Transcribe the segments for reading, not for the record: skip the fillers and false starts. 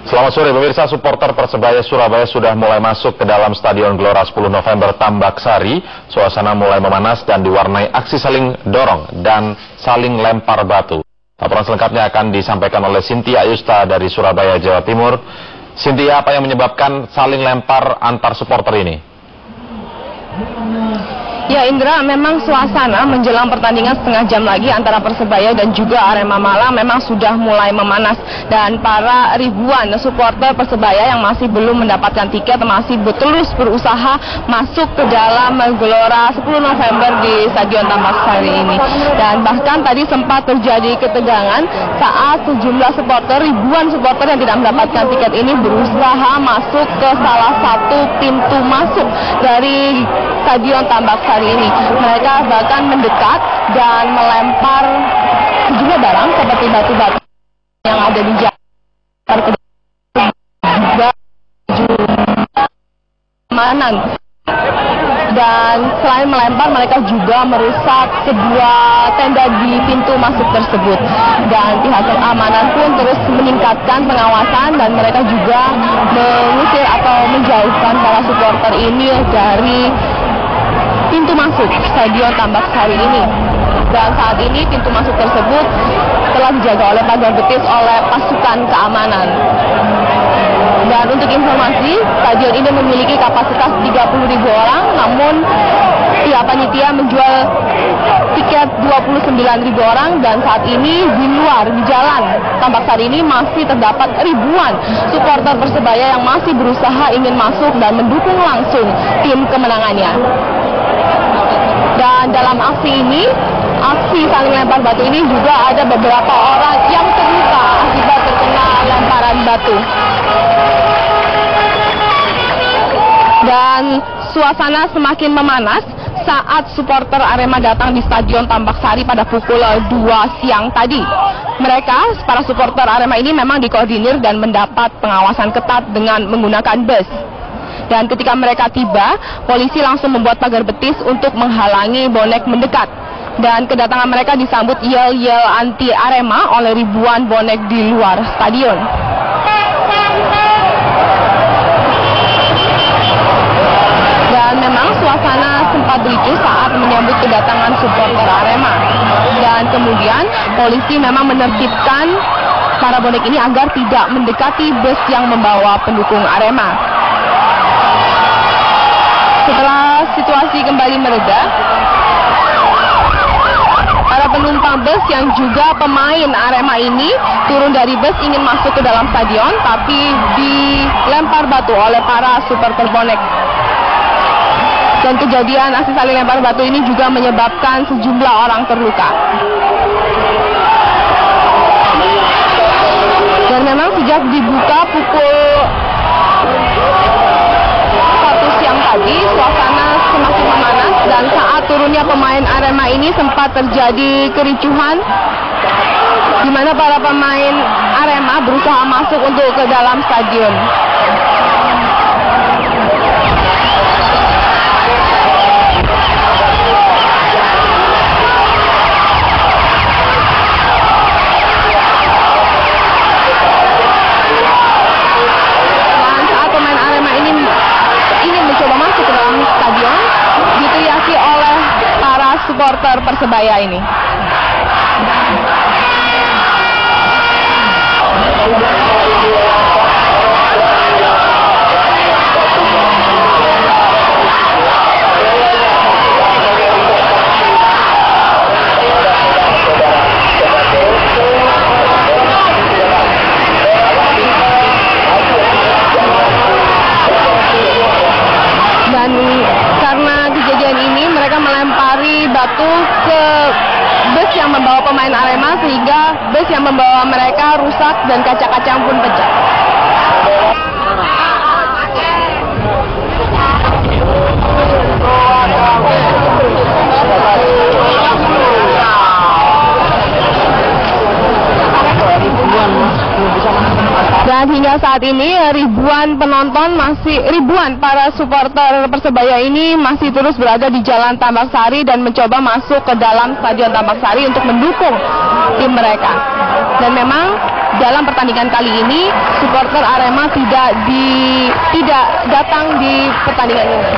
Selamat sore pemirsa, supporter Persebaya Surabaya sudah mulai masuk ke dalam Stadion Gelora 10 November Tambak Sari. Suasana mulai memanas dan diwarnai aksi saling dorong dan saling lempar batu. Laporan selengkapnya akan disampaikan oleh Cynthia Ayusta dari Surabaya, Jawa Timur. Cynthia, apa yang menyebabkan saling lempar antar supporter ini? Ya Indra, memang suasana menjelang pertandingan setengah jam lagi antara Persebaya dan juga Arema Malang memang sudah mulai memanas. Dan para ribuan supporter Persebaya yang masih belum mendapatkan tiket masih terus berusaha masuk ke dalam Gelora 10 November di Stadion Tambak Sari ini. Dan bahkan tadi sempat terjadi ketegangan saat sejumlah supporter, ribuan supporter yang tidak mendapatkan tiket ini berusaha masuk ke salah satu pintu masuk dari Stadion Tambak Sari ini. Mereka bahkan mendekat dan melempar sejumlah barang seperti batu-batu yang ada di jalan keamanan. Dan selain melempar, mereka juga merusak sebuah tenda di pintu masuk tersebut. Dan pihak keamanan pun terus meningkatkan pengawasan dan mereka juga mengusir atau menjauhkan para supporter ini dari pintu masuk Stadion Tambak Sari ini. Dan saat ini pintu masuk tersebut telah dijaga oleh pagar betis oleh pasukan keamanan. Dan untuk informasi, stadion ini memiliki kapasitas 30.000 orang, namun pihak panitia menjual tiket 29.000 orang. Dan saat ini di luar, di jalan Tambak Sari ini masih terdapat ribuan supporter Persebaya yang masih berusaha ingin masuk dan mendukung langsung tim kemenangannya. Dan dalam aksi ini, aksi saling lempar batu ini juga ada beberapa orang yang terluka akibat terkena lemparan batu. Dan suasana semakin memanas saat supporter Arema datang di Stadion Tambak Sari pada pukul 2 siang tadi. Mereka, para supporter Arema ini memang dikoordinir dan mendapat pengawasan ketat dengan menggunakan bus. Dan ketika mereka tiba, polisi langsung membuat pagar betis untuk menghalangi bonek mendekat. Dan kedatangan mereka disambut yel-yel anti Arema oleh ribuan bonek di luar stadion. Dan memang suasana sempat ricuh saat menyambut kedatangan supporter Arema. Dan kemudian polisi memang menertibkan para bonek ini agar tidak mendekati bus yang membawa pendukung Arema. Setelah situasi kembali mereda, para penumpang bus yang juga pemain Arema ini turun dari bus ingin masuk ke dalam stadion, tapi dilempar batu oleh para supporter bonek. Dan kejadian aksi saling lempar batu ini juga menyebabkan sejumlah orang terluka. Dan memang sejak dibuka pukul 1 siang tadi, suasana semakin memanas dan saat turunnya pemain Arema ini sempat terjadi kericuhan di mana para pemain Arema berusaha masuk untuk ke dalam stadion. Supporter Persebaya ini. Dan karena kejadian ini mereka melempari batu ke bus yang membawa pemain Arema sehingga bus yang membawa mereka rusak dan kaca-kaca pun pecah. Dan hingga saat ini ribuan penonton ribuan para supporter Persebaya ini masih terus berada di Jalan Tambak Sari dan mencoba masuk ke dalam Stadion Tambak Sari untuk mendukung tim mereka. Dan memang dalam pertandingan kali ini supporter Arema tidak datang di pertandingan ini.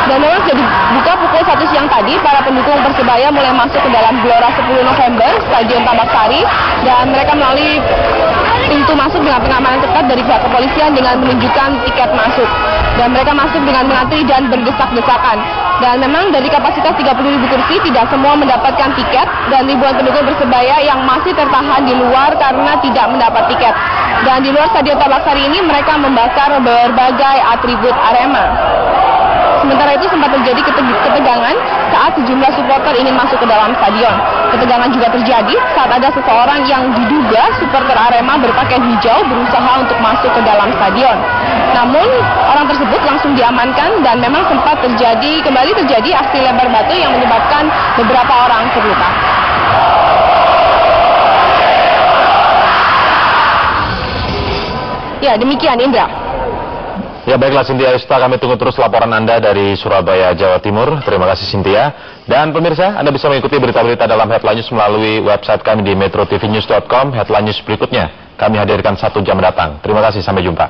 Dan memang sudah dibuka pukul 1 siang tadi, para pendukung Persebaya mulai masuk ke dalam Gelora 10 November, Stadion Tambak Sari, dan mereka melalui pintu masuk dengan pengamanan ketat dari pihak kepolisian dengan menunjukkan tiket masuk. Dan mereka masuk dengan mengantri dan berdesak-desakan. Dan memang dari kapasitas 30.000 kursi, tidak semua mendapatkan tiket, dan ribuan pendukung Persebaya yang masih tertahan di luar karena tidak mendapat tiket. Dan di luar Stadion Tambak Sari ini mereka membakar berbagai atribut Arema. Sementara itu sempat terjadi ketegangan saat sejumlah supporter ingin masuk ke dalam stadion. Ketegangan juga terjadi saat ada seseorang yang diduga supporter Arema berpakaian hijau berusaha untuk masuk ke dalam stadion. Namun orang tersebut langsung diamankan dan memang sempat kembali terjadi aksi lempar batu yang menyebabkan beberapa orang terluka. Ya, demikian Indra. Ya, baiklah Cynthia Yusta, kami tunggu terus laporan Anda dari Surabaya, Jawa Timur. Terima kasih Cynthia. Dan pemirsa, Anda bisa mengikuti berita-berita dalam Headline News melalui website kami di metrotvnews.com. Headline News berikutnya kami hadirkan 1 jam mendatang. Terima kasih, sampai jumpa.